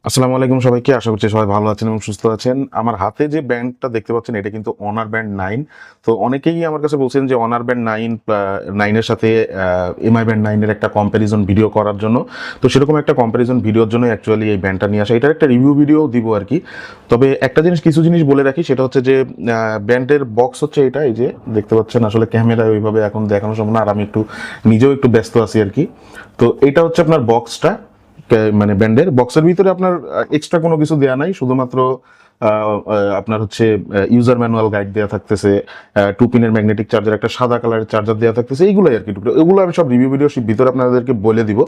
আসসালামু আলাইকুম সবাইকে, আশা করছি সবাই ভালো আছেন এবং সুস্থ আছেন। আমার হাতে যে ব্যান্ডটা দেখতে পাচ্ছেন এটা কিন্তু অনার ব্যান্ড 9। তো অনেকেই আমার কাছে বলছেন যে অনার ব্যান্ড 9 এর সাথে এমআই ব্যান্ড 9 এর একটা কম্প্যারিজন ভিডিও করার জন্য। তো সেরকম একটা কম্প্যারিজন ভিডিওর জন্য অ্যাকচুয়ালি এই ব্যান্ডটা নিয়ে আসা, এটার একটা রিভিউ ভিডিও দিব আর কি। তবে একটা কিছু জিনিস বলে রাখি, সেটা হচ্ছে যে ব্যান্ডের বক্স হচ্ছে এটা, এই যে দেখতে পাচ্ছেন। আসলে ক্যামেরায় ওইভাবে এখন দেখানো সম্ভব না, আর আমি নিজেও একটু ব্যস্ত আছি আর কি। তো এটা হচ্ছে আপনার বক্সটা, মানে ব্যান্ডের বক্সের ভিতরে আপনার এক্সট্রা কোনো কিছু দেয়া নাই, শুধুমাত্র আপনার হচ্ছে ইউজার ম্যানুয়াল গাইড দেওয়া থাকতেছে, 2 পিনের ম্যাগনেটিক চার্জার, একটা সাদা কালারের চার্জার দেওয়া থাকতেছে, এইগুলোই আর কি। এগুলো আমি সব রিভিউ ভিডিও ভিতরে আপনাদেরকে বলে দিব।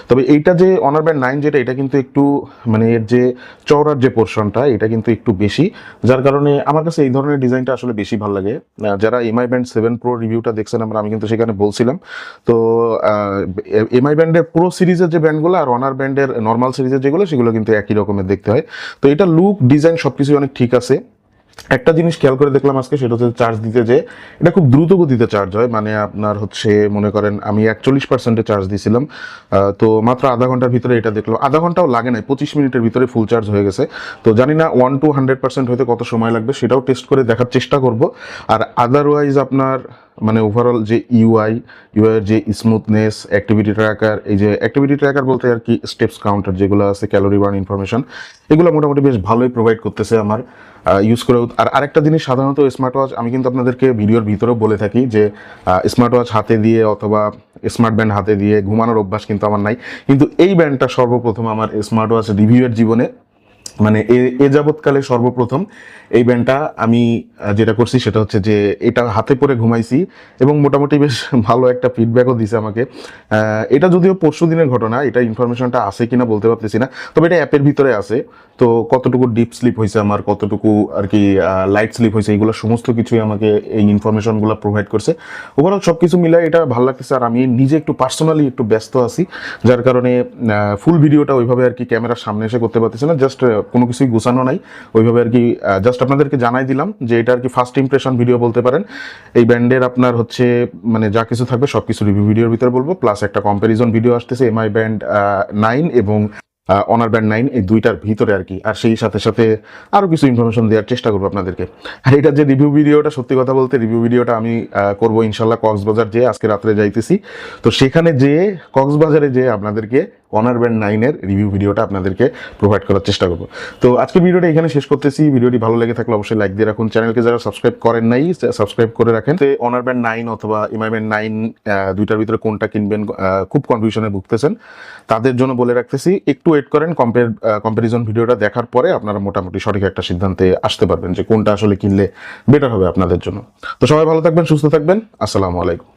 তবে এইটা যে অনার ব্যান্ড 9 যেটা, এটা কিন্তু একটু মানে এর যে চওড়ার যে পোর্শনটা, এটা কিন্তু একটু বেশি, যার কারণে আমার কাছে এই ধরনের ডিজাইনটা আসলে বেশি ভালো লাগে। যারা এমআই ব্যান্ড 7 প্রো রিভিউটা দেখছেন আমি কিন্তু সেখানে বলছিলাম। তো এমআই ব্যান্ডের প্রো সিরিজের যে ব্যান্ডগুলো আর অনার ব্যান্ডের নর্মাল সিরিজের যেগুলো, সেগুলো কিন্তু একই রকমের দেখতে হয়। তো এটা লুক, ডিজাইন সবকিছু অনেক ঠিক আছে। একটা জিনিস খেয়াল করে দেখলাম আজকে, সেটা হচ্ছে চার্জ দিতে যে এটা খুব দ্রুত গতিতে চার্জ হয়। মানে আপনার হচ্ছে মনে করেন আমি 41%-এ চার্জ দিয়েছিলাম, তো মাত্র আধা ঘন্টার ভিতরে এটা দেখলাম, আধা ঘন্টাও লাগে নাই, 25 মিনিটের ভিতরে ফুল চার্জ হয়ে গেছে। তো জানি না 1 to 100% হইতে কত সময় লাগবে, সেটাও টেস্ট করে দেখার চেষ্টা করব। আর আদারওয়াইজ আপনার মানে ওভারঅল যে ইউআই এর যে স্মুথনেস, অ্যাক্টিভিটি ট্র্যাকার, এই যে অ্যাক্টিভিটি ট্র্যাকার বলতে আর কি স্টেপস কাউন্টার যেগুলো আছে, ক্যালোরি বার্ন ইনফরমেশন, এগুলো মোটামুটি বেশ ভালোই প্রোভাইড করতেছে আমার ইউজ করে। আর আরেকটা জিনিস, সাধারণত স্মার্ট ওয়াচ আমি কিন্তু আপনাদেরকে ভিডিওর ভিতরেও বলে থাকি যে স্মার্ট ওয়াচ হাতে দিয়ে অথবা স্মার্ট ব্যান্ড হাতে দিয়ে ঘুমানোর অভ্যাস কিন্তু আমার নাই। কিন্তু এই ব্যান্ডটা সর্বপ্রথম আমার স্মার্ট ওয়াচ রিভিউয়ের জীবনে, মানে এ যাবৎকালে সর্বপ্রথম এই ব্যান্ডটা আমি যেটা করছি সেটা হচ্ছে যে এটা হাতে পরে ঘুমাইছি এবং মোটামুটি বেশ ভালো একটা ফিডব্যাকও দিছে আমাকে। এটা যদিও পরশু দিনের ঘটনা, এটা ইনফরমেশনটা আছে কিনা বলতে পারতেছি না, তবে এটা অ্যাপের ভিতরে আছে। তো কতটুকু ডিপ স্লিপ হয়েছে আমার, কতটুকু আর কি লাইট স্লিপ হয়েছে, এগুলো সমস্ত কিছুই আমাকে এই ইনফরমেশনগুলো প্রোভাইড করছে। ওভারঅল সব কিছু মিলাই এটা ভালো লাগতেছে। আর আমি নিজে একটু পার্সোনালি একটু ব্যস্ত আছি, যার কারণে ফুল ভিডিওটা ওইভাবে আর কি ক্যামেরার সামনে এসে করতে পারতেছি না। জাস্ট কোনো কিছুই গোছানো নাই ওইভাবে আর কি। জাস্ট আপনাদেরকে জানাই দিলাম যে এটা আর কি ফার্স্ট ইমপ্রেশন ভিডিও বলতে পারেন। এই ব্যান্ডের আপনার হচ্ছে মানে যা কিছু থাকবে সব কিছু রিভিউ ভিডিওর ভিতরে বলবো, প্লাস একটা কম্প্যারিজন ভিডিও আসতেছে এমআই ব্যান্ড 9 এবং অনার ব্যান্ড 9 এই দুইটার ভিতরে আর কি। আর সেই সাথে সাথে আরও কিছু ইনফরমেশন দেওয়ার চেষ্টা করবো আপনাদেরকে। আর এটা যে রিভিউ ভিডিওটা, সত্যি কথা বলতে রিভিউ ভিডিওটা আমি করবো ইনশাল্লাহ কক্সবাজার যেয়ে, আজকে রাত্রে যাইতেছি। তো সেখানে যেয়ে কক্সবাজারে যেয়ে আপনাদেরকে অনার ব্যান্ড 9 এর রিভিউ ভিডিওটা আপনাদেরকে প্রোভাইড করার চেষ্টা করবো। তো আজকের ভিডিওটা এখানে শেষ করতেছি। ভিডিওটি ভালো লেগে থাকলে অবশ্যই লাইক দিয়ে রাখুন। চ্যানেলকে যারা সাবস্ক্রাইব করেন নাই, সাবস্ক্রাইব করে রাখেন। অনার ব্যান্ড 9 অথবা এমআই ব্যান্ড 9 দুইটার ভিতরে কোনটা কিনবেন, খুব কনফিউশনে ভুগতেছেন, তাদের জন্য বলে রাখতেছি একটু ওয়েট করেন। কম্প্যারিজন ভিডিওটা দেখার পরে আপনারা মোটামুটি সঠিক একটা সিদ্ধান্তে আসতে পারবেন যে কোনটা আসলে কিনলে বেটার হবে আপনাদের জন্য। তো সবাই ভালো থাকবেন, সুস্থ থাকবেন। আসসালামু আলাইকুম।